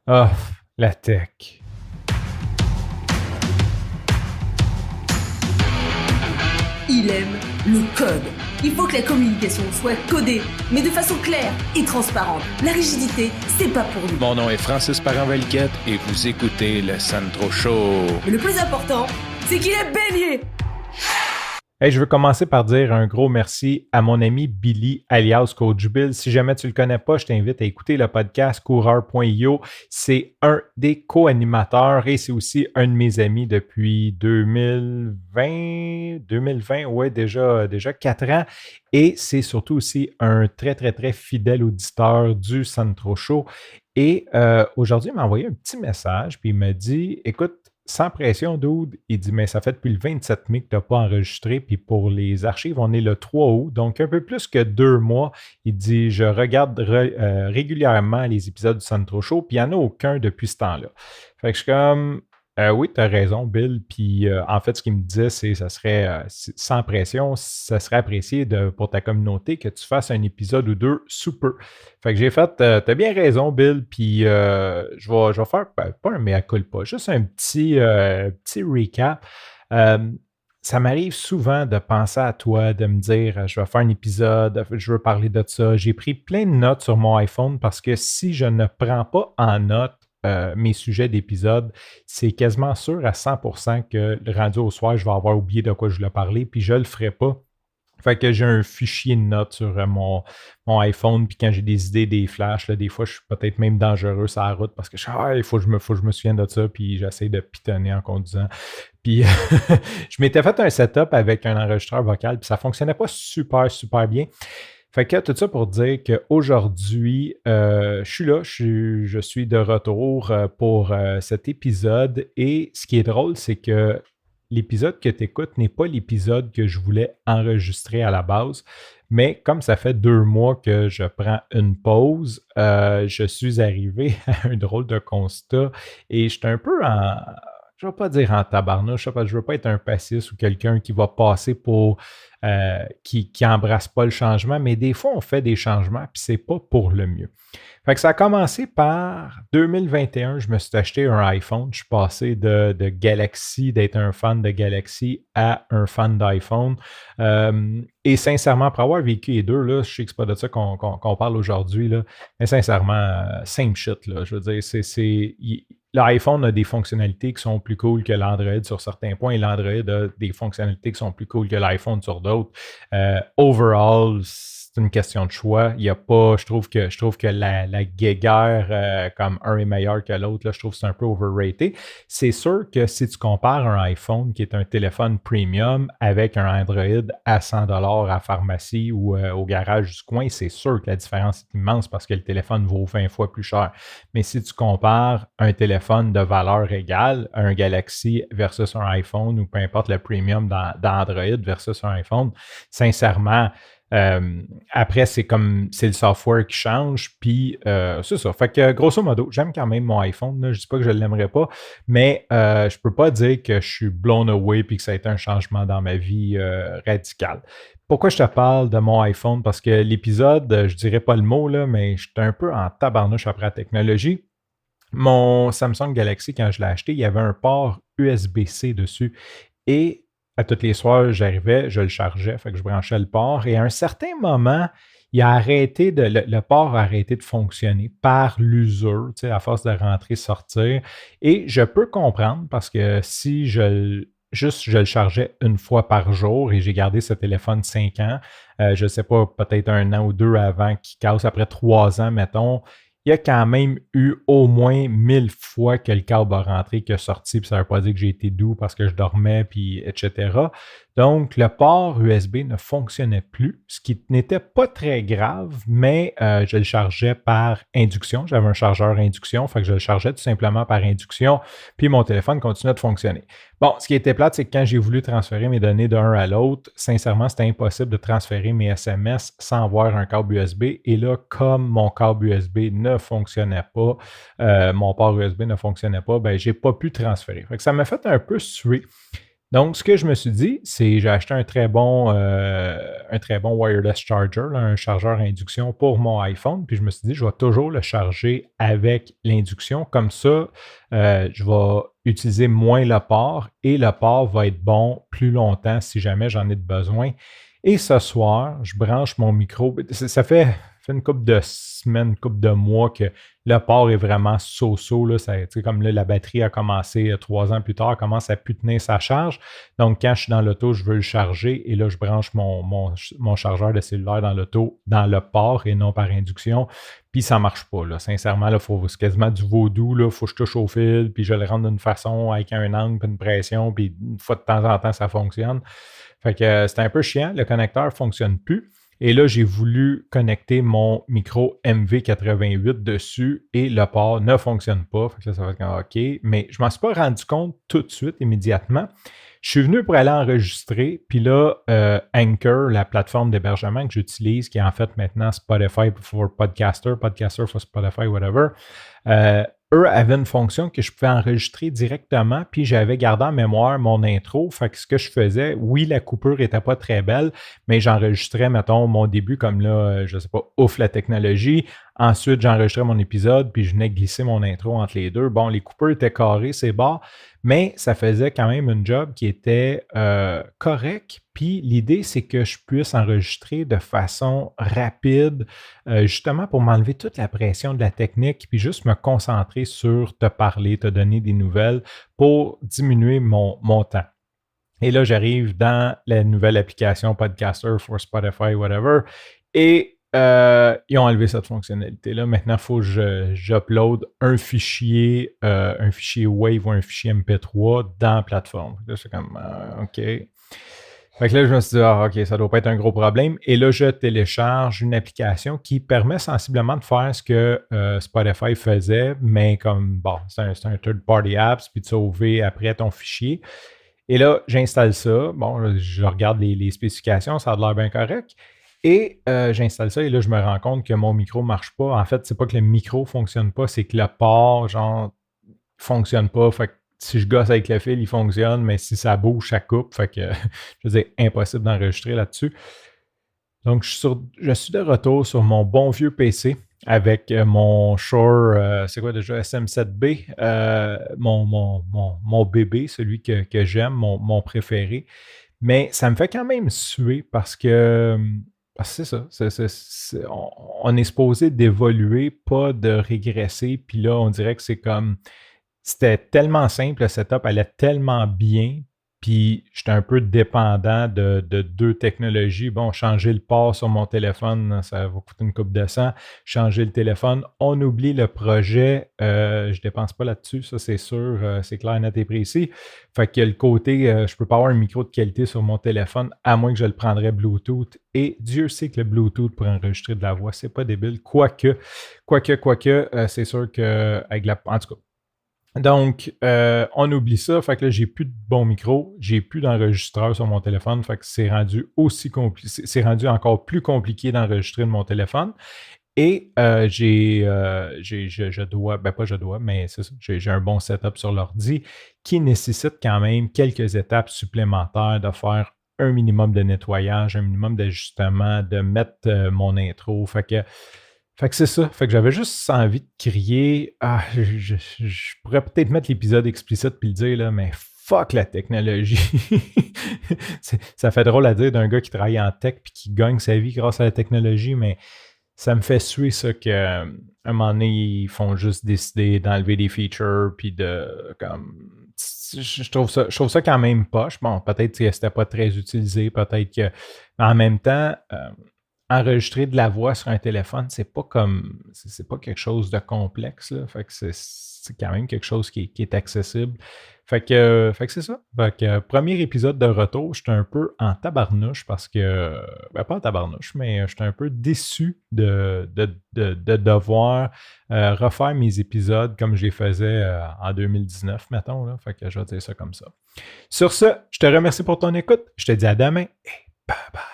Ah, la tech. Il aime le code. Il faut que la communication soit codée, mais de façon claire et transparente. La rigidité, c'est pas pour nous. Mon nom est Francis Parent-Valquette et vous écoutez le Sandro Show. Mais le plus important, c'est qu'il est bélier. Hey, je veux commencer par dire un gros merci à mon ami Billy, alias Coach Bill. Si jamais tu ne le connais pas, je t'invite à écouter le podcast coureur.io. C'est un des co-animateurs et c'est aussi un de mes amis depuis 2020, ouais, déjà 4 ans. Et c'est surtout aussi un très, très, très fidèle auditeur du Sandro Show. Et aujourd'hui, il m'a envoyé un petit message, puis il m'a dit, écoute, sans pression, dude, il dit, mais ça fait depuis le 27 mai que tu n'as pas enregistré, puis pour les archives, on est le 3 août, donc un peu plus que 2 mois. Il dit, je regarde régulièrement les épisodes du Sandro Show, puis il n'y en a aucun depuis ce temps-là. Fait que je suis comme, oui, tu as raison, Bill. Puis en fait, ce qu'il me disait, c'est ça serait sans pression, ça serait apprécié pour ta communauté que tu fasses un épisode ou deux sous peu. Fait que j'ai fait, t'as bien raison, Bill. Puis je vais faire pas un mea culpa, juste un petit recap. Ça m'arrive souvent de penser à toi, de me dire, je vais faire un épisode, je veux parler de ça. J'ai pris plein de notes sur mon iPhone parce que si je ne prends pas en note mes sujets d'épisode, c'est quasiment sûr à 100% que le rendu au soir, je vais avoir oublié de quoi je voulais parler, puis je ne le ferai pas. Fait que j'ai un fichier de notes sur mon iPhone, puis quand j'ai des idées, des flashs, là, des fois, je suis peut-être même dangereux sur la route parce que il faut que je me souvienne de ça, puis j'essaie de pitonner en conduisant. Puis je m'étais fait un setup avec un enregistreur vocal, puis ça ne fonctionnait pas super, super bien. Fait que tout ça pour dire qu'aujourd'hui, je suis là, je suis de retour pour cet épisode. Et ce qui est drôle, c'est que l'épisode que tu écoutes n'est pas l'épisode que je voulais enregistrer à la base. Mais comme ça fait 2 mois que je prends une pause, je suis arrivé à un drôle de constat et j'étais un peu je ne vais pas dire en tabarnouche, je ne veux pas être un passiste ou quelqu'un qui va passer pour qui n'embrasse pas le changement, mais des fois, on fait des changements, puis c'est pas pour le mieux. Fait que ça a commencé par 2021, je me suis acheté un iPhone. Je suis passé de Galaxy, d'être un fan de Galaxy à un fan d'iPhone. Et sincèrement, après avoir vécu les deux, là, je sais que c'est pas de ça qu'on parle aujourd'hui, là, mais sincèrement, same shit. Là, je veux dire, l'iPhone a des fonctionnalités qui sont plus cool que l'Android sur certains points et l'Android a des fonctionnalités qui sont plus cool que l'iPhone sur d'autres. Overall, c'est une question de choix. Il y a pas, je trouve que la guéguerre comme un est meilleur que l'autre, là, je trouve que c'est un peu overrated. C'est sûr que si tu compares un iPhone qui est un téléphone premium avec un Android à 100$ à pharmacie ou au garage du coin, c'est sûr que la différence est immense parce que le téléphone vaut 20 fois plus cher. Mais si tu compares un téléphone de valeur égale, un Galaxy versus un iPhone ou peu importe le premium d'Android versus un iPhone, sincèrement, après, c'est le software qui change, puis c'est ça. Fait que grosso modo, j'aime quand même mon iPhone. Là. Je ne dis pas que je ne l'aimerais pas, mais je ne peux pas dire que je suis blown away puis que ça a été un changement dans ma vie radical. Pourquoi je te parle de mon iPhone? Parce que l'épisode, je ne dirais pas le mot, là, mais j'étais un peu en tabarnouche après la technologie. Mon Samsung Galaxy, quand je l'ai acheté, il y avait un port USB-C dessus. Et à tous les soirs, j'arrivais, je le chargeais, fait que je branchais le port. Et à un certain moment, le port a arrêté de fonctionner par l'usure, tu sais, à force de rentrer, sortir. Et je peux comprendre parce que si je le chargeais une fois par jour et j'ai gardé ce téléphone 5 ans, je ne sais pas, peut-être 1 an ou 2 avant qu'il casse, après 3 ans, mettons, il y a quand même eu au moins 1000 fois que le câble a rentré, qu'il a sorti, puis ça ne veut pas dire que j'ai été doux parce que je dormais, puis etc. Donc, le port USB ne fonctionnait plus, ce qui n'était pas très grave, mais je le chargeais par induction. J'avais un chargeur induction, fait que je le chargeais tout simplement par induction, puis mon téléphone continuait de fonctionner. Bon, ce qui était plate, c'est que quand j'ai voulu transférer mes données d'un à l'autre, sincèrement, c'était impossible de transférer mes SMS sans avoir un câble USB. Et là, comme mon câble USB ne fonctionnait pas, mon port USB ne fonctionnait pas, ben, j'ai pas pu transférer. Fait que ça m'a fait un peu suer. Donc, ce que je me suis dit, c'est j'ai acheté un très bon wireless charger, là, un chargeur à induction pour mon iPhone. Puis je me suis dit, je vais toujours le charger avec l'induction. Comme ça, je vais utiliser moins le port et le port va être bon plus longtemps si jamais j'en ai besoin. Et ce soir, je branche mon micro. Ça fait une couple de semaines, une couple de mois que le port est vraiment so-so. Là, comme là, la batterie a commencé 3 ans plus tard, commence à plus tenir sa charge. Donc, quand je suis dans l'auto, je veux le charger et là, je branche mon chargeur de cellulaire dans l'auto, dans le port et non par induction. Puis ça ne marche pas. Là. Sincèrement, c'est quasiment du vaudou. Il faut que je touche au fil, puis je le rentre d'une façon avec un angle, puis une pression, puis une fois de temps en temps, ça fonctionne. Fait que c'est un peu chiant. Le connecteur ne fonctionne plus. Et là, j'ai voulu connecter mon micro MV88 dessus et le port ne fonctionne pas. Fait que là, ça va être OK. Mais je ne m'en suis pas rendu compte tout de suite, immédiatement. Je suis venu pour aller enregistrer. Puis là, Anchor, la plateforme d'hébergement que j'utilise, qui est en fait maintenant Spotify for Podcaster for Spotify, whatever, eux avaient une fonction que je pouvais enregistrer directement, puis j'avais gardé en mémoire mon intro. Fait que ce que je faisais, oui, la coupure n'était pas très belle, mais j'enregistrais, mettons, mon début comme là, je sais pas, ouf la technologie. Ensuite, j'enregistrais mon épisode, puis je venais glisser mon intro entre les deux. Bon, les coupures étaient carrées, c'est bas, mais ça faisait quand même une job qui était correcte. Puis l'idée, c'est que je puisse enregistrer de façon rapide, justement pour m'enlever toute la pression de la technique, puis juste me concentrer sur te parler, te donner des nouvelles pour diminuer mon temps. Et là, j'arrive dans la nouvelle application Podcaster for Spotify, whatever, et ils ont enlevé cette fonctionnalité-là. Maintenant, il faut que j'upload un fichier Wave ou un fichier MP3 dans la plateforme. Là, c'est comme, OK. Fait que là, je me suis dit, OK, ça doit pas être un gros problème. Et là, je télécharge une application qui permet sensiblement de faire ce que Spotify faisait, mais comme, bon, c'est un third-party apps, puis de sauver après ton fichier. Et là, j'installe ça. Bon, je regarde les spécifications, ça a l'air bien correct. Et j'installe ça et là, je me rends compte que mon micro ne marche pas. En fait, c'est pas que le micro ne fonctionne pas, c'est que le port, genre, fonctionne pas. Fait que si je gosse avec le fil, il fonctionne, mais si ça bouge, ça coupe. Fait que, je veux dire, impossible d'enregistrer là-dessus. Donc, je suis de retour sur mon bon vieux PC avec mon Shure, c'est quoi déjà, SM7B, mon bébé, celui que j'aime, mon préféré. Mais ça me fait quand même suer parce que c'est ça. On est supposé d'évoluer, pas de régresser. Puis là, on dirait que c'est comme... C'était tellement simple, le setup allait tellement bien. Puis j'étais un peu dépendant de deux technologies. Bon, changer le port sur mon téléphone, ça va coûter une coupe de cent. Changer le téléphone, on oublie le projet. Je ne dépense pas là-dessus, ça c'est sûr, c'est clair, net et précis. Fait que le côté, je ne peux pas avoir un micro de qualité sur mon téléphone, à moins que je le prendrais Bluetooth. Et Dieu sait que le Bluetooth pour enregistrer de la voix, c'est pas débile. Quoique, c'est sûr qu'avec en tout cas. Donc, on oublie ça. Fait que là, j'ai plus de bon micro, j'ai plus d'enregistreur sur mon téléphone. Fait que c'est rendu c'est rendu encore plus compliqué d'enregistrer de mon téléphone. Et j'ai un bon setup sur l'ordi qui nécessite quand même quelques étapes supplémentaires de faire un minimum de nettoyage, un minimum d'ajustement, de mettre mon intro. Fait que c'est ça. Fait que j'avais juste envie de crier. Je pourrais peut-être mettre l'épisode explicite puis le dire, là, mais fuck la technologie. Ça fait drôle à dire d'un gars qui travaille en tech puis qui gagne sa vie grâce à la technologie, mais ça me fait suer ça qu'à un moment donné, ils font juste décider d'enlever des features puis de comme. Je trouve ça quand même poche. Bon, peut-être que c'était pas très utilisé, peut-être que. Mais en même temps. Enregistrer de la voix sur un téléphone, c'est pas quelque chose de complexe, là. Fait que c'est quand même quelque chose qui est accessible. Fait que c'est ça. Fait que premier épisode de retour, j'étais un peu en tabarnouche parce que, pas en tabarnouche, mais j'étais un peu déçu de devoir refaire mes épisodes comme je les faisais en 2019, mettons, là. Fait que je vais dire ça comme ça. Sur ce, je te remercie pour ton écoute. Je te dis à demain et bye bye.